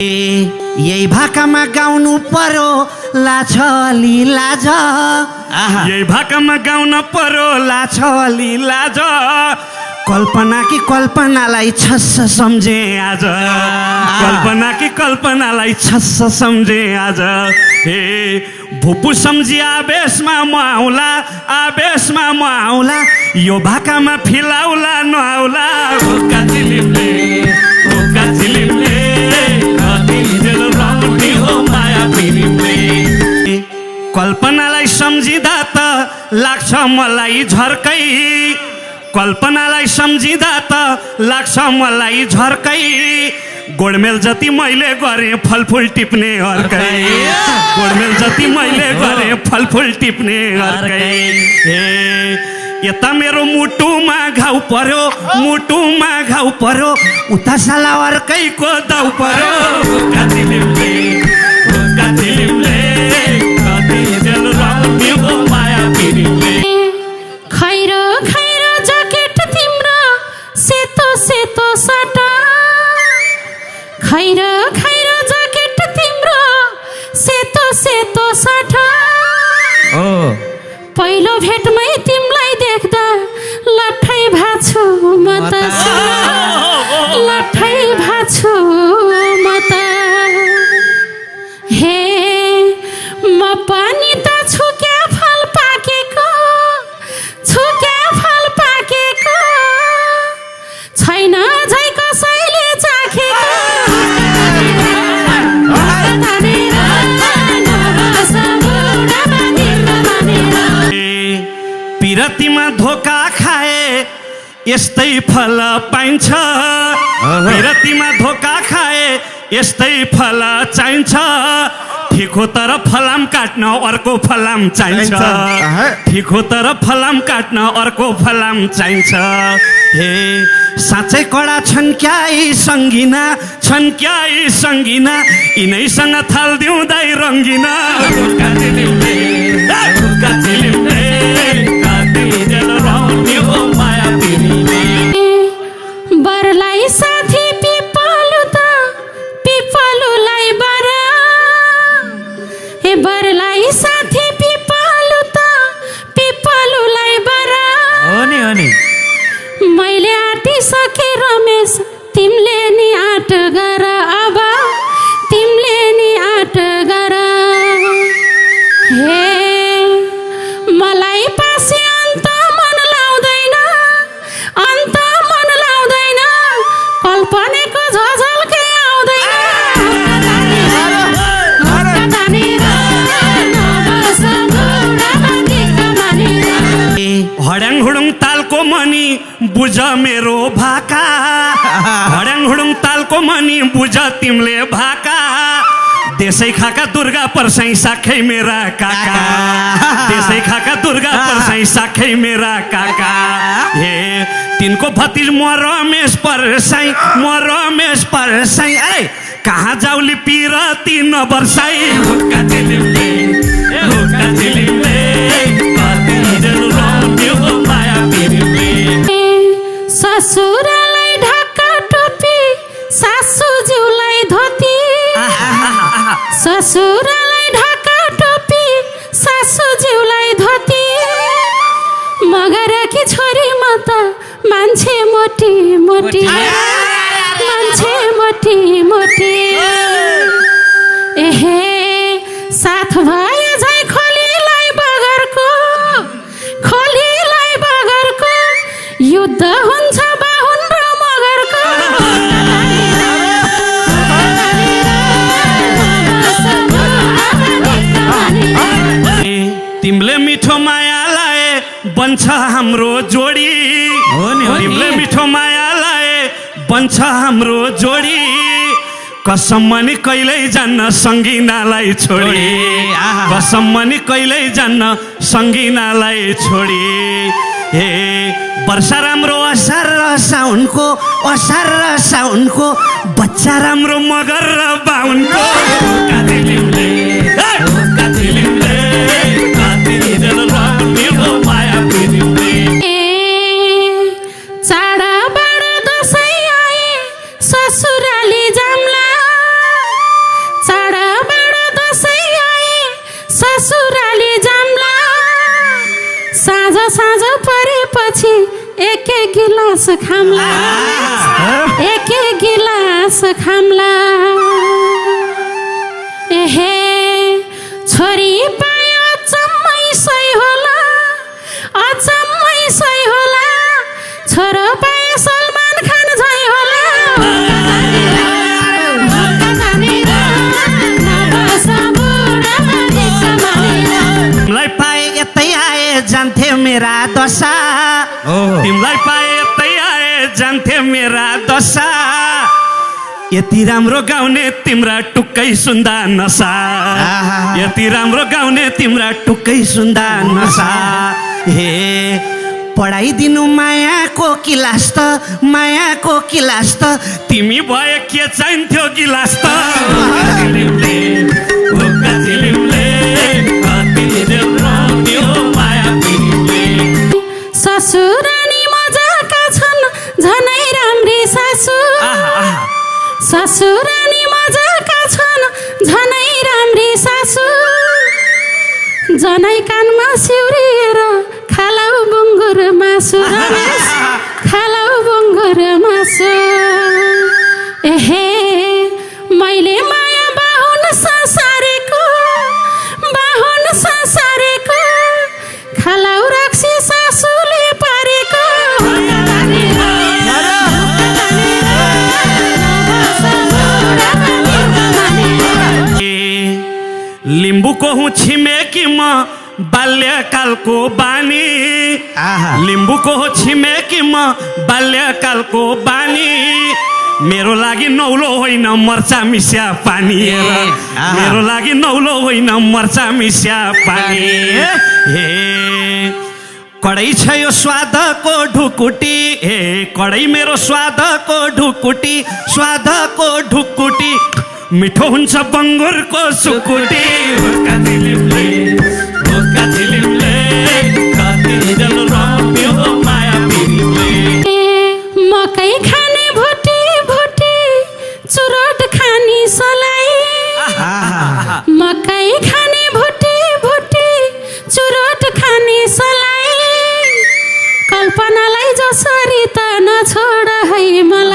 यही भाकामा गाउनु पर्यो लाछ अलि लाज यही भाकामा गाउन पर्यो लाछ अलि लाज कल्पना कि कल्पनालाई छस्स सम्झे आज कल्पना कि कल्पनालाई छस्स सम्झे आज हे भुपु सम्झी आवेशमा म आउला आवेशमा म आउला यो भाकामा फिलाउला नआउला हुक्का चिलिमले कल्पनालाई सम्झिँदा त लाग्छ मलाई झर्कै कल्पनालाई सम्झिँदा त लाग्छ मलाई झर्कै गोडमेल जति मैले गरेँ फलफुल टिप्ने अर्कै गोडमेल जति मैले गरेँ फलफुल टिप्ने अर्कै ए यता मेरो मुटुमा घाउ पर्यो मुटुमा घाउ पर्यो उता साला अर्कैको दाउ पर्यो खैरो खैरो ज्याकेट तिम्रो सेतो सेतो साटा खैरो खैरो ज्याकेट तिम्रो सेतो सेतो साटा पहिलो भेटमै तिमीलाई देख्दा लट्ठै भाछु म त लट्ठै भाछु म त हे म पनि त छु क्या फल पाकेको छु क्या फल पाकेको छैन झै कसैले चाखेको पिरतीमा धोका खाए यस्तै फल पाइन्छ पिरतीमा धोका खाए यस्तै फल चाहिन्छ ठिक हो तर फलाम काट्न अर्को फलाम चाहिन्छ ठिक हो तर फलाम काट्न अर्को फलाम चाहिन्छ हे साँच्चै कडा छन् क्या यी सङ्गिना छन् क्या यी सङ्गिना यिनैसँग थालिदिउँ दाइ रङ्गिना बरलाई साथी पिपलु त पिपलुलाई बर हे बरलाई साथी पिपलु त पिपलुलाई बर मैले आँटिसके रमेश तिमीले नि आँट गर अब तिमीले नि आँट गर हे मलाई पासी अन्त मन लाउँदैन अन्त मन लाउँदैन कल्पनेको झझल्कै आउँदैन हड्याङ हुडुङ तालको मनी बुझ मेरो भाका हड्याङ हुडुङ तालको मनी बुझ तिमीले भाका देशै खाका दुर्गा पर्साई साखै मेरा काका देशै खाका दुर्गा पर्साई साखै मेरा काका हे तिनको भतिज म रमेश पर्साई ए कहाँ जाउली पिरती नबर्साई हुक्का चिलिमले ससुरालाई ढाका टोपी सासूज्यूलाई धोती ससुरालाई ढाका टोपी सासूज्यूलाई धोती मगर कि छोरी म त मान्छे मोटी मोटी मान्छे मोटी मोटी एहे साथ भए झै खोलीलाई बगरको युद्ध हुन्छ बाहुन र मगरको तिमीले मिठो माया लाए बन्छ हाम्रो जोडी तिमीले मिठो माया लाए बन्छ हाम्रो जोडी कसम मनी कहिल्यै जान्न सङ्गिनालाई छोडी कसम मनी कहिल्यै जान्न सङ्गिनालाई छोडी हे वर्षा राम्रो असार र साउनको बच्चा राम्रो मगर र बाहुनको चाडबाड दसैँ आए ससुराली जाम्ला साँझ परेपछि एक गिलास खाम्ला एक गिलास खाम्ला एहे छोरी पायो अचम्मै सही होला अचम्मै सही होला छोरो पाए सलमान खान झै होला तिमीलाई पाए यतै आए जान्थे मेरा दशा तिमीलाई पाए यतै आए जान्थे मेरा दशा यति राम्रो गाउने तिम्रा टुक्कै सुन्दा नसा यति राम्रो गाउने तिम्रा टुक्कै सुन्दा नसा हे पढाइदिनु मायाको किलास त मायाको किलास त तिमी भए के चाहिन्थ्यो गिलास त ससुरानी मजाका छन् झनै राम्री सासु ससुरानी मजाका छन् झनै राम्री सासु जनै कानमा सिउरिएर खालाउ बुङ्गुर मासु रमेश खालाउ बुङ्गुर मासु एहे मैले माया बाहुन संसारेको खालाउ राक्षी सासुले पारेको लिम्बूको हुँ छिमेकी म बाल्यकालको बानी लिम्बूको हो छिमेकी म बाल्यकालको बानी मेरो लागि नौलो होइन मर्चा मिस्या पानी मेरो लागि नौलो होइन मर्चा मिस्या पानी हे कड़ै छ यो स्वादको ढुकुटी हे कड़ै मेरो स्वादको ढुकुटी स्वादको ढुकुटी मिठो हुन्छ बङ्गुरको सुकुटी मकै खाने भुटी भुटी चुरोट खानी सलाई मकै खाने भुटी भुटी चुरोट खानी सलाई कल्पनालाई जसरी त नछोड है मलाई